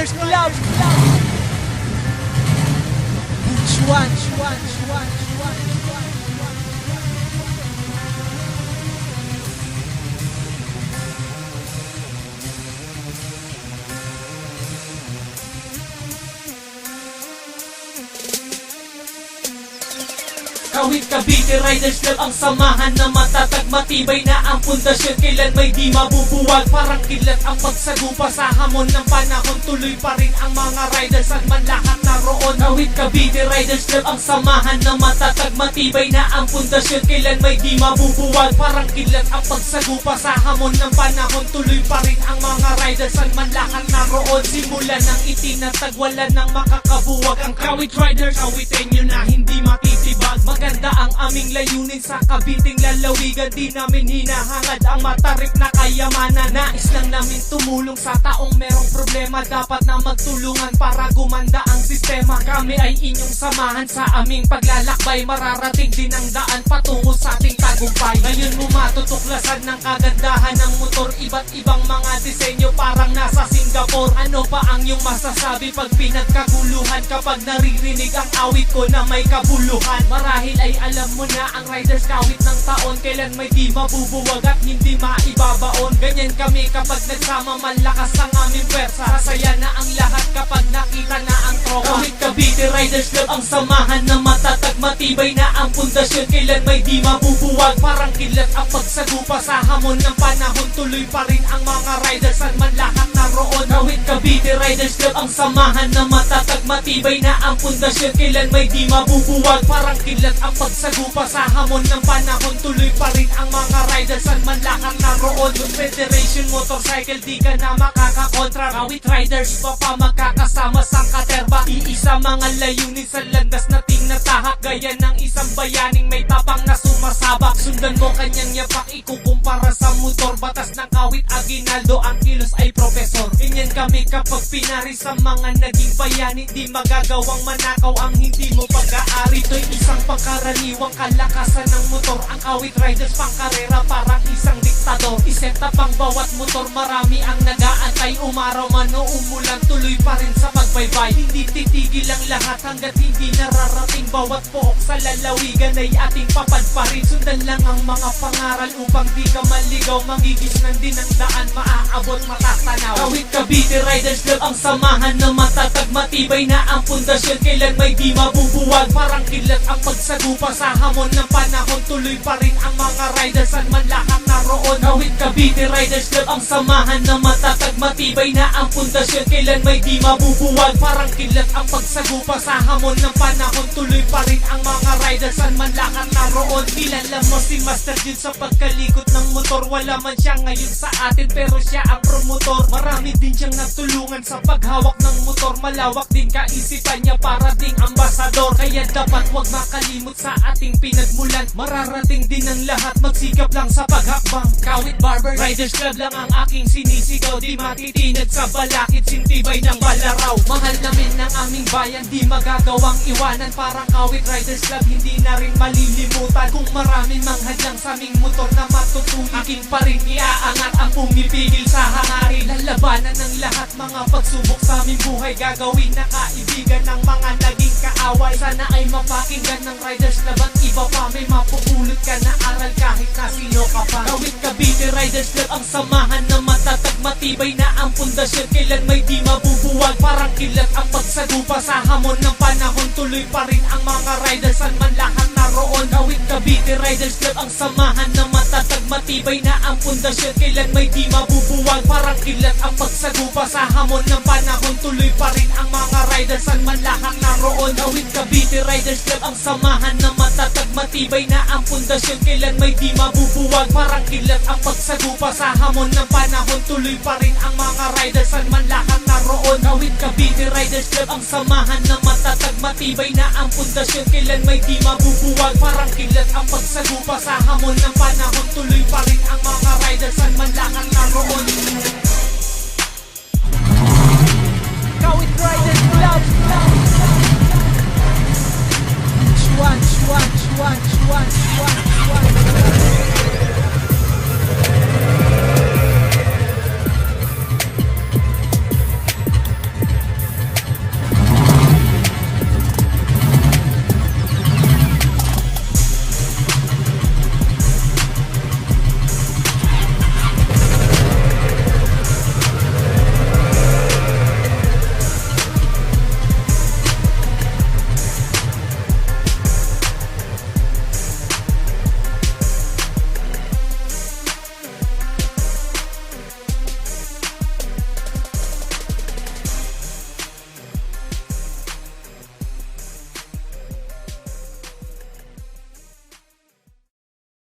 Riders Club. Chuan. Kawit Cavite Riders Club ang samahan na matatag, matibay na ang pundasyon, kailan may di mabubuwag. Parang kilat ang pagsagupa sa hamon ng panahon, tuloy pa rin ang mga riders at man lahat naroon. Kawit Cavite Riders Club ang samahan na matatag, matibay na ang pundasyon, kailan may di mabubuwag. Parang kilat ang pagsagupa sa hamon ng panahon, tuloy pa rin ang mga riders at man lahat naroon. Simulan ng itinatag, wala nang makakabuwag ang Kawit Riders. Kawitin nyo na hindi matitibag, maganda ang aming layunin sa Caviting lalawigan. Di namin hinahangad ang matarip na kayamanan. Nais lang namin tumulong sa taong merong problema, dapat na magtulungan para gumanda ang sistema. Kami ay inyong samahan sa aming paglalakbay, mararating din ang daan patungo sa ating tagumpay. Ngayon mo matutuklasan ng kagandahan ng motor, iba't ibang mga disenyo parang nasa Singapore. Ano pa ang iyong masasabi pag pinagkaguluhan, kapag naririnig ang awit ko na may kabuluhan? Marahil ay alam mo na ang riders kawit ng taon, kailan may di mabubuwag at hindi maibabaon. Ganyan kami kapag nagsama, malakas ang aming pwersa. Sasaya na ang lahat kapag nakita na ang tropa. Kawit Cavite Riders Club ang samahan na matatag, matibay na ang pundasyon, kailan may di mabubuwag. Parang kilat ang pagsagupa sa hamon ng panahon, tuloy pa rin ang mga riders at man lahat naroon. Kawit Cavite Riders Club ang samahan na matatag, matibay na ang pundasyon, kailan may di mabubuwag. Parang kilat ang pagsagupa sa hamon ng panahon, tuloy pa rin ang mga riders at man lahat naroon. Confederation Motorcycle, di ka na makakakontra. Kawit Riders, iba pa magkakasama sang katerba. Iisa mga layunin sa landas na tinatahak, gaya ng isang bayaning may tapang na sumasabak. Sundan mo kanyang yapak, ikukumpara sa motor. Batas ng Kawit Aguinaldo, ang kilos ay profesor. Ganyan kami kapag pinari sa mga naging bayani, di magagawang manakaw ang hindi mo pag-aari. Ito'y isang pangkaraniwang kalakasan ng motor, ang Kawit Riders pangkarera parang isang diktador. Iseta pang bawat motor, marami ang nag-aantay. Umaraw man o umulan, tuloy pa rin sa pagbaybay. Hindi titigil ang lahat hanggat hindi nararating. Bawat pook sa lalawigan ay ating papadparin. Sundan lang ang mga pangaral upang di ka maligaw. Magigisnan din ang daan, maaabot matatanaw. Kawit Cavite Riders Club ang samahan na matatag, matibay na ang pundasyon, kailan may di mabubuwag. Parang kilat ang pagsagupa sa hamon ng panahon, tuloy pa rin ang mga riders at man lahat naroon. Kawit Cavite Riders Club ang samahan na matatag, matibay na ang pundasyon, kailan may di mabubuwag. Parang kilat ang pagsagupa sa hamon ng panahon, tuloy pa rin ang mga riders at man lahat naroon. Kilala mo si Master Jude sa pagkalikot ng motor, wala man siya ngayon sa atin pero siya ang promotor. Marami din siyang natulungan sa paghawak ng motor, malawak din kaisipan niya para ding ambasador. Kaya dapat wag makalimot sa ating pinagmulan, mararating din ang lahat, magsikap lang sa paghakbang. Kawit Barber Riders Club lang ang aking sinisigaw, di matitinag sa balakid, sintibay ng balaraw. Mahal namin ng aming bayan, di magagawang iwanan. Parang Kawit Riders Club, hindi na rin malilimutan. Kung maraming manghadlang sa aming motor na matutunan, aking pa rin iaangat ang pumipigil sa hangarin. Lalabanan ng lahat mga pagsubok sa aming buhay, gagawin na kaibigan ng mga naging kaaway. Sana ay mapakinggan ng Riders Club at iba pa, may mapupulot ka na aral kahit na sino ka pa. Kawit Cavite Riders Club ang samahan na matatag, matibay na ang pundasyon, kailan may di mabubuwag. Parang kilat ang pagsagupa sa hamon ng panahon, tuloy pa rin ang mga riders at man lahat naroon. Kawit Cavite Riders Club ang samahan na matatag, matibay na ang pundasyon, kailan may di mabubuwag. Parang kilat ang pagsagupa sa hamon ng panahon, tuloy pa rin ang mga riders at man lahat naroon. Kawit Cavite Riders Club ang samahan na matatag, matibay na ang pundasyon, kailan may di mabubuwag. Parang kilat ang pagsagupa sa hamon ng panahon, tuloy pa rin ang mga riders at man lahat naroon. Kawit Cavite Riders Club ang samahan na matatag, matibay na ang pundasyon, kailan may di mabubuwag. Parang kilat ang pagsagupa sa hamon ng panahon, tuloy pa rin ang mga riders at man lahat naroon. Kawit Riders Club. Chuan.